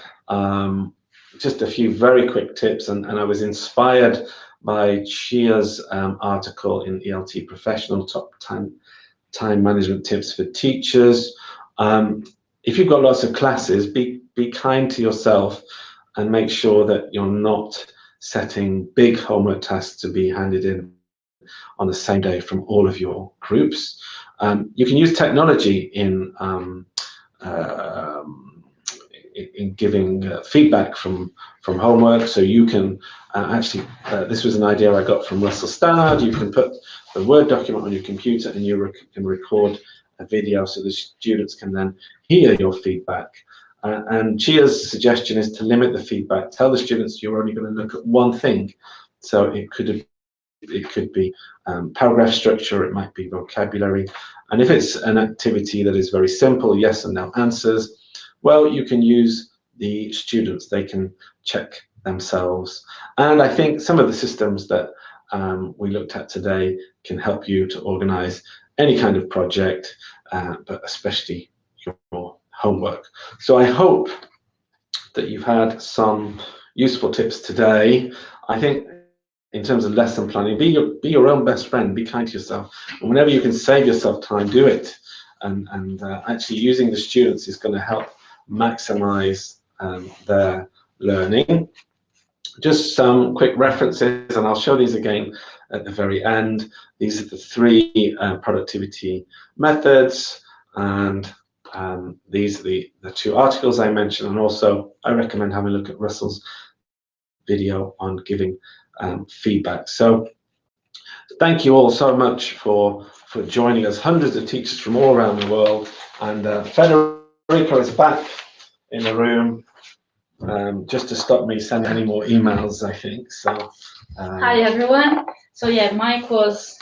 Just a few very quick tips, and I was inspired by Chia's article in ELT Professional, Top 10 Time Management Tips for Teachers. If you've got lots of classes, be kind to yourself and make sure that you're not setting big homework tasks to be handed in on the same day from all of your groups. You can use technology in giving feedback from homework. So you can actually, this was an idea I got from Russell Stannard. You can put the Word document on your computer and you can record a video so the students can then hear your feedback. And Chia's suggestion is to limit the feedback. Tell the students you're only going to look at one thing. So it could be paragraph structure, it might be vocabulary. And if it's an activity that is very simple, yes and no answers, well, you can use the students. They can check themselves. And I think some of the systems that we looked at today can help you to organize any kind of project, but especially your homework. So I hope that you've had some useful tips today. I think in terms of lesson planning, be your own best friend, be kind to yourself. And whenever you can save yourself time, do it. And actually using the students is going to help maximize their learning. Just some quick references, and I'll show these again at the very end. These are the 3 productivity methods, and these are the 2 articles I mentioned, and also I recommend having a look at Russell's video on giving feedback. So thank you all so much for joining us, hundreds of teachers from all around the world, and Federica is back in the room. just to stop me sending any more emails, I think. So. Hi everyone. So yeah, Mike was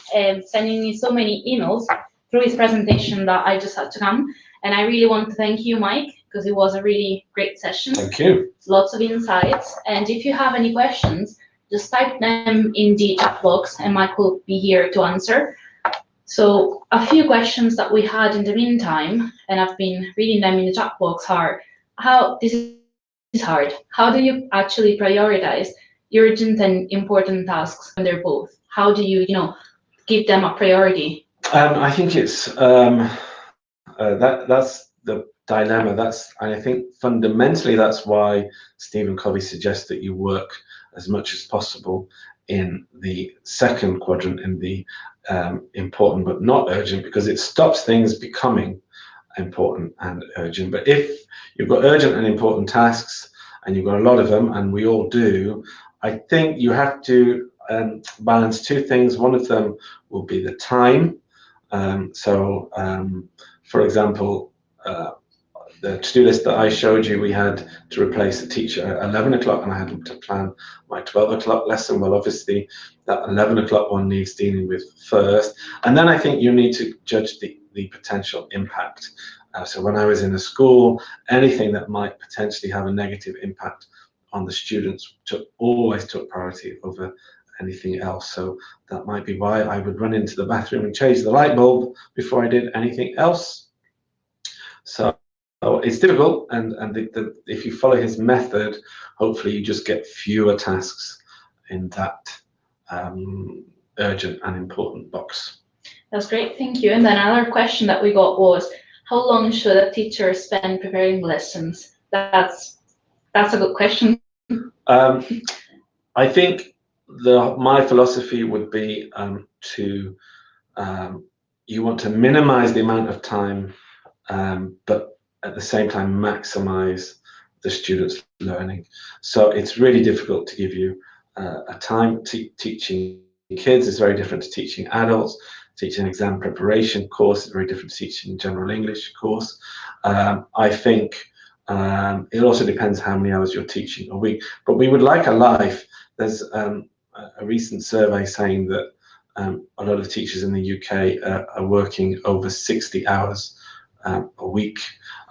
sending me so many emails through his presentation that I just had to come. And I really want to thank you, Mike, because it was a really great session. Thank you. Lots of insights. And if you have any questions, just type them in the chat box and Mike will be here to answer. So a few questions that we had in the meantime, and I've been reading them in the chat box, are this is hard. How do you actually prioritize urgent and important tasks when they're both? How do you, give them a priority? I think it's that's the dilemma. I think fundamentally that's why Stephen Covey suggests that you work as much as possible in the second quadrant, in the important but not urgent, because it stops things becoming important and urgent. But if you've got urgent and important tasks, and you've got a lot of them, and we all do, I think you have to balance two things. One of them will be the time. For example, the to-do list that I showed you, we had to replace a teacher at 11 o'clock, and I had to plan my 12 o'clock lesson. Well, obviously, that 11 o'clock one needs dealing with first. And then I think you need to judge the potential impact. So when I was in a school, anything that might potentially have a negative impact on the students always took priority over anything else. So that might be why I would run into the bathroom and change the light bulb before I did anything else. So it's difficult, and if you follow his method, hopefully you just get fewer tasks in that urgent and important box. That's great, thank you. And then another question that we got was, how long should a teacher spend preparing lessons? That's a good question. I think my philosophy would be you want to minimize the amount of time, but at the same time maximize the students' learning. So it's really difficult to give you a time. Teaching kids is very different to teaching adults. Teaching an exam preparation course is very different to teaching general English course. I think it also depends how many hours you're teaching a week. But we would like a life. There's a recent survey saying that a lot of teachers in the UK are working over 60 hours a week.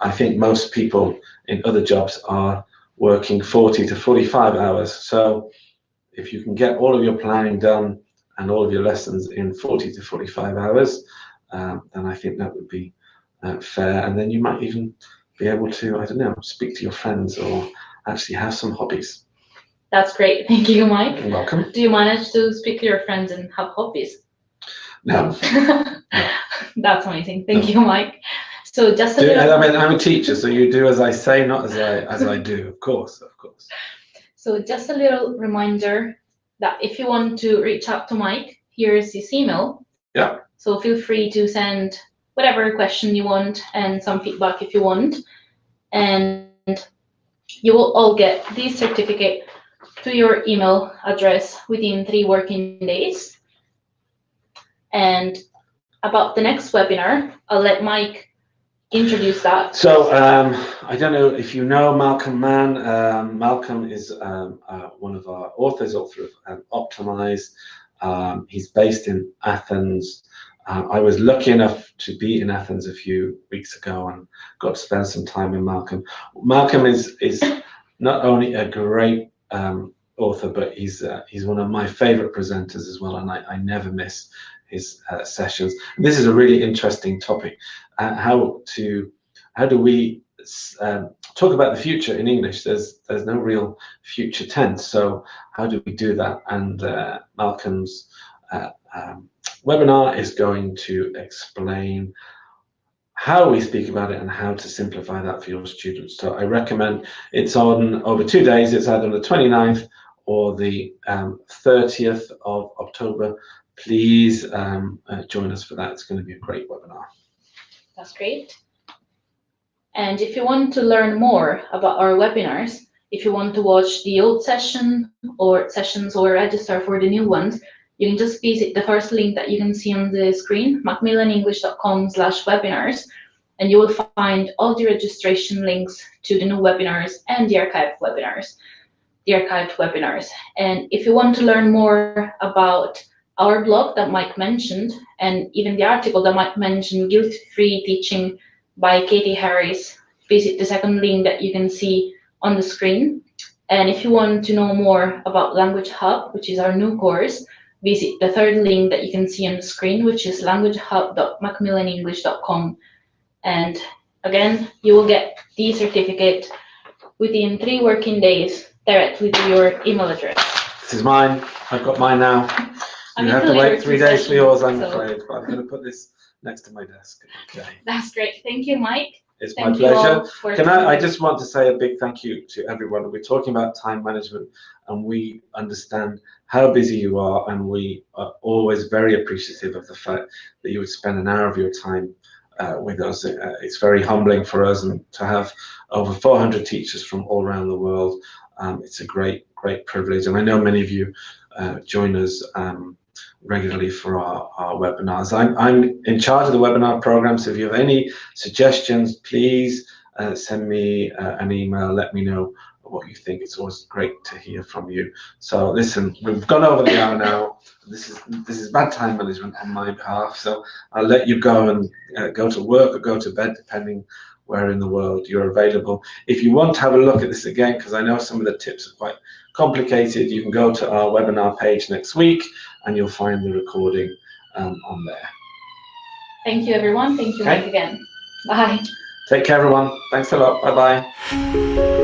I think most people in other jobs are working 40 to 45 hours. So if you can get all of your planning done and all of your lessons in 40 to 45 hours, then I think that would be fair. And then you might even be able to, I don't know, speak to your friends or actually have some hobbies. That's great. Thank you, Mike. You're welcome. Do you manage to speak to your friends and have hobbies? No. That's amazing. Thank you, Mike. So just I'm a teacher, so you do as I say, not as I do. Of course. So just a little reminder that if you want to reach out to Mike, here's his email. Yeah. So feel free to send whatever question you want and some feedback if you want. And you will all get this certificate to your email address within 3 working days. And about the next webinar, I'll let Mike introduce that. So I don't know if you know Malcolm Mann. Malcolm is one of our author of Optimize. He's based in Athens. I was lucky enough to be in Athens a few weeks ago and got to spend some time with Malcolm. Malcolm is not only a great author, but he's one of my favorite presenters as well, and I never miss his sessions. And this is a really interesting topic. How do we talk about the future in English? There's no real future tense, so how do we do that? And Malcolm's webinar is going to explain how we speak about it and how to simplify that for your students. So I recommend it's on over 2 days. It's either on the 29th or the 30th of October. Please join us for that. It's going to be a great webinar. That's great. And if you want to learn more about our webinars, if you want to watch the old sessions or register for the new ones, you can just visit the first link that you can see on the screen, macmillanenglish.com/webinars. and you will find all the registration links to the new webinars and the archived webinars. And if you want to learn more about our blog that Mike mentioned, and even the article that Mike mentioned, Guilt-Free Teaching by Katie Harris, visit the second link that you can see on the screen. And if you want to know more about Language Hub, which is our new course, visit the third link that you can see on the screen, which is languagehub.macmillanenglish.com. And again, you will get the certificate within 3 working days directly to your email address. This is mine. I've got mine now. You have to wait 3 days for yours, I'm afraid, but I'm going to put this next to my desk. Okay. That's great. Thank you, Mike. It's my pleasure. I just want to say a big thank you to everyone. We're talking about time management, and we understand how busy you are, and we are always very appreciative of the fact that you would spend an hour of your time with us. It's very humbling for us, and to have over 400 teachers from all around the world, it's a great privilege. And I know many of you join us regularly for our webinars. I'm in charge of the webinar program, so if you have any suggestions, please send me an email. Let me know what you think. It's always great to hear from you. So listen, we've gone over the hour now. This is bad time management on my behalf, so I'll let you go and go to work or go to bed, depending where in the world you're available. If you want to have a look at this again, because I know some of the tips are quite complicated, you can go to our webinar page next week and you'll find the recording on there. Thank you, everyone. Thank you, Mike, again. Bye. Take care, everyone. Thanks a lot. Bye-bye.